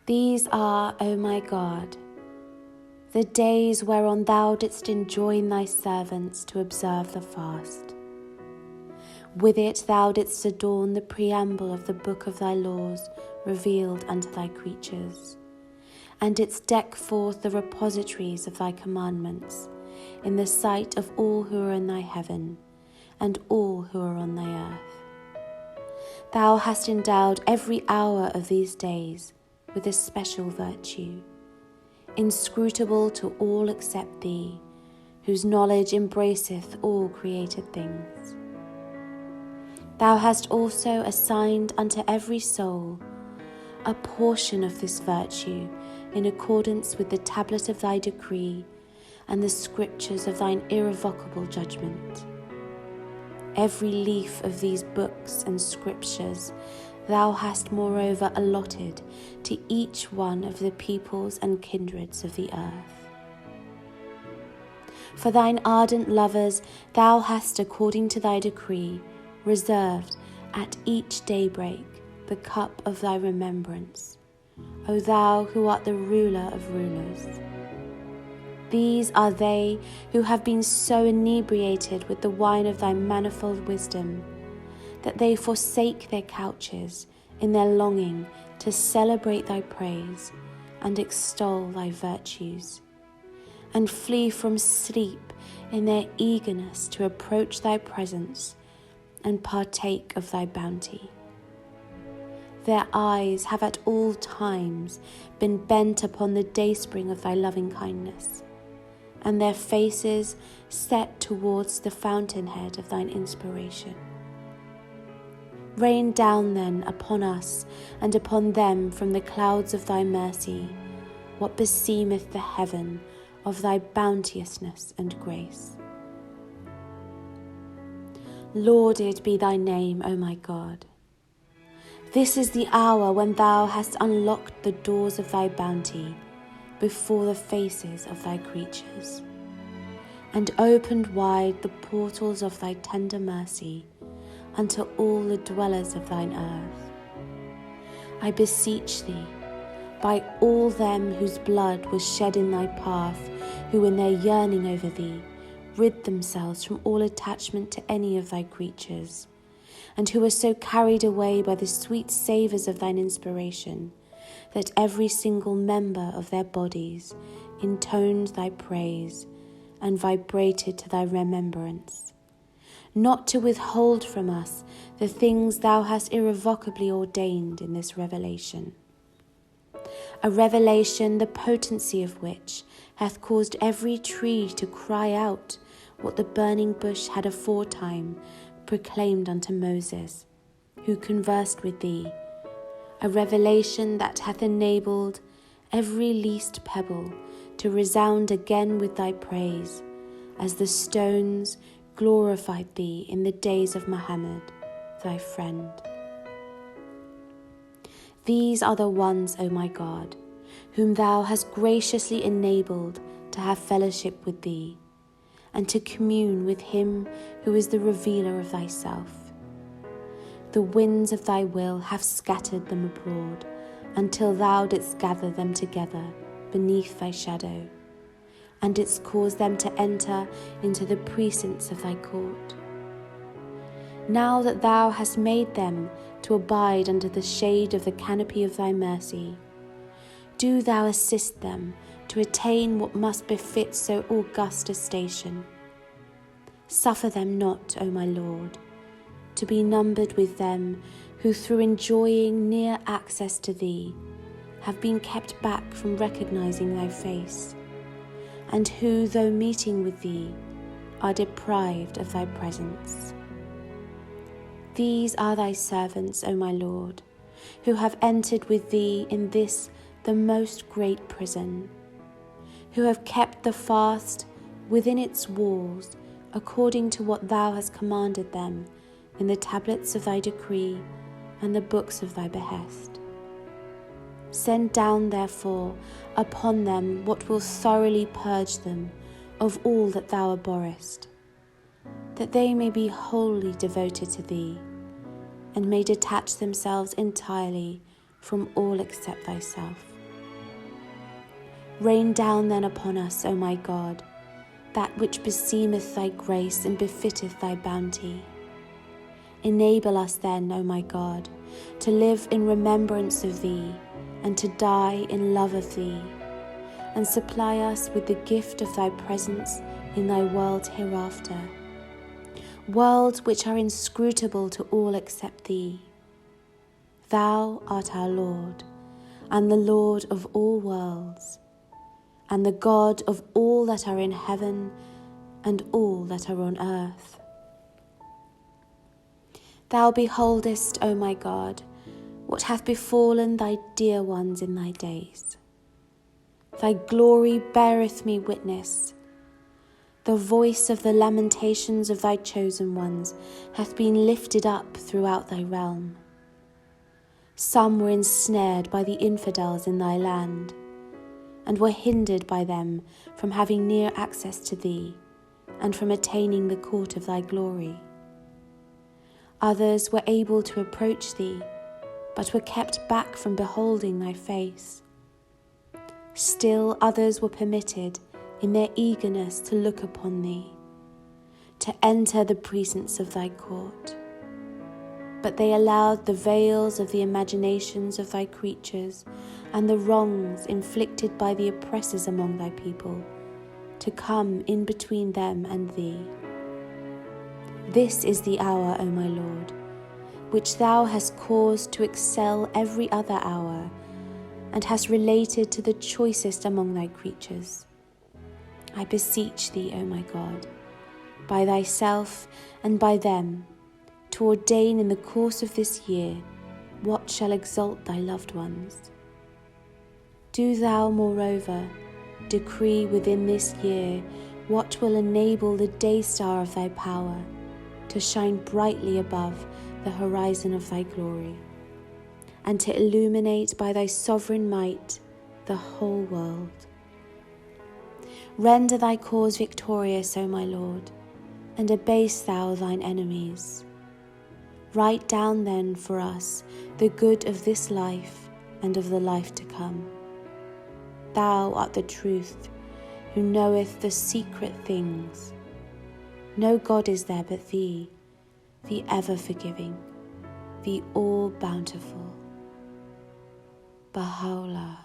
These are, O my God, the days whereon thou didst enjoin thy servants to observe the fast. With it thou didst adorn the preamble of the book of thy laws revealed unto thy creatures, and didst deck forth the repositories of thy commandments in the sight of all who are in thy heaven and all who are on thy earth. Thou hast endowed every hour of these days with a special virtue, inscrutable to all except thee, whose knowledge embraceth all created things. Thou hast also assigned unto every soul a portion of this virtue in accordance with the tablet of thy decree and the scriptures of thine irrevocable judgment. Every leaf of these books and scriptures thou hast moreover allotted to each one of the peoples and kindreds of the earth. For thine ardent lovers thou hast, according to thy decree, reserved at each daybreak the cup of thy remembrance, O thou who art the ruler of rulers. These are they who have been so inebriated with the wine of thy manifold wisdom, that they forsake their couches in their longing to celebrate thy praise and extol thy virtues, and flee from sleep in their eagerness to approach thy presence and partake of thy bounty. Their eyes have at all times been bent upon the dayspring of thy loving kindness, and their faces set towards the fountainhead of thine inspiration. Rain down then upon us and upon them from the clouds of thy mercy what beseemeth the heaven of thy bounteousness and grace. Lauded be thy name, O my God. This is the hour when thou hast unlocked the doors of thy bounty before the faces of thy creatures, and opened wide the portals of thy tender mercy unto all the dwellers of thine earth. I beseech thee, by all them whose blood was shed in thy path, who in their yearning over thee rid themselves from all attachment to any of thy creatures, and who were so carried away by the sweet savours of thine inspiration, that every single member of their bodies intoned thy praise and vibrated to thy remembrance, not to withhold from us the things thou hast irrevocably ordained in this revelation. A revelation the potency of which hath caused every tree to cry out what the burning bush had aforetime proclaimed unto Moses, who conversed with thee, a revelation that hath enabled every least pebble to resound again with thy praise, as the stones glorified thee in the days of Muhammad, thy friend. These are the ones, O my God, whom thou hast graciously enabled to have fellowship with thee, and to commune with him who is the revealer of thyself. The winds of thy will have scattered them abroad, until thou didst gather them together beneath thy shadow, and didst cause them to enter into the precincts of thy court. Now that thou hast made them to abide under the shade of the canopy of thy mercy, do thou assist them to attain what must befit so august a station. Suffer them not, O my Lord, to be numbered with them who through enjoying near access to thee have been kept back from recognizing thy face, and who, though meeting with thee, are deprived of thy presence. These are thy servants, O my Lord, who have entered with thee in this the most great prison, who have kept the fast within its walls according to what thou hast commanded them in the tablets of thy decree and the books of thy behest. Send down, therefore, upon them what will thoroughly purge them of all that thou abhorrest, that they may be wholly devoted to thee, and may detach themselves entirely from all except thyself. Rain down then upon us, O my God, that which beseemeth thy grace and befitteth thy bounty. Enable us then, O my God, to live in remembrance of thee, and to die in love of thee, and supply us with the gift of thy presence in thy world hereafter, worlds which are inscrutable to all except thee. Thou art our Lord, and the Lord of all worlds, and the God of all that are in heaven and all that are on earth. Thou beholdest, O my God, what hath befallen thy dear ones in thy days. Thy glory beareth me witness. The voice of the lamentations of thy chosen ones hath been lifted up throughout thy realm. Some were ensnared by the infidels in thy land, and were hindered by them from having near access to thee, and from attaining the court of thy glory. Others were able to approach thee, but were kept back from beholding thy face. Still others were permitted, in their eagerness to look upon thee, to enter the precincts of thy court. But they allowed the veils of the imaginations of thy creatures and the wrongs inflicted by the oppressors among thy people to come in between them and thee. This is the hour, O my Lord, which thou hast caused to excel every other hour, and hast related to the choicest among thy creatures. I beseech thee, O my God, by thyself and by them, to ordain in the course of this year what shall exalt thy loved ones. Do thou, moreover, decree within this year what will enable the day star of thy power to shine brightly above the horizon of thy glory, and to illuminate by thy sovereign might the whole world. Render thy cause victorious, O my Lord, and abase thou thine enemies. Write down then for us the good of this life and of the life to come. Thou art the truth, who knoweth the secret things. No God is there but thee, the ever-forgiving, the all-bountiful. Baha'u'llah.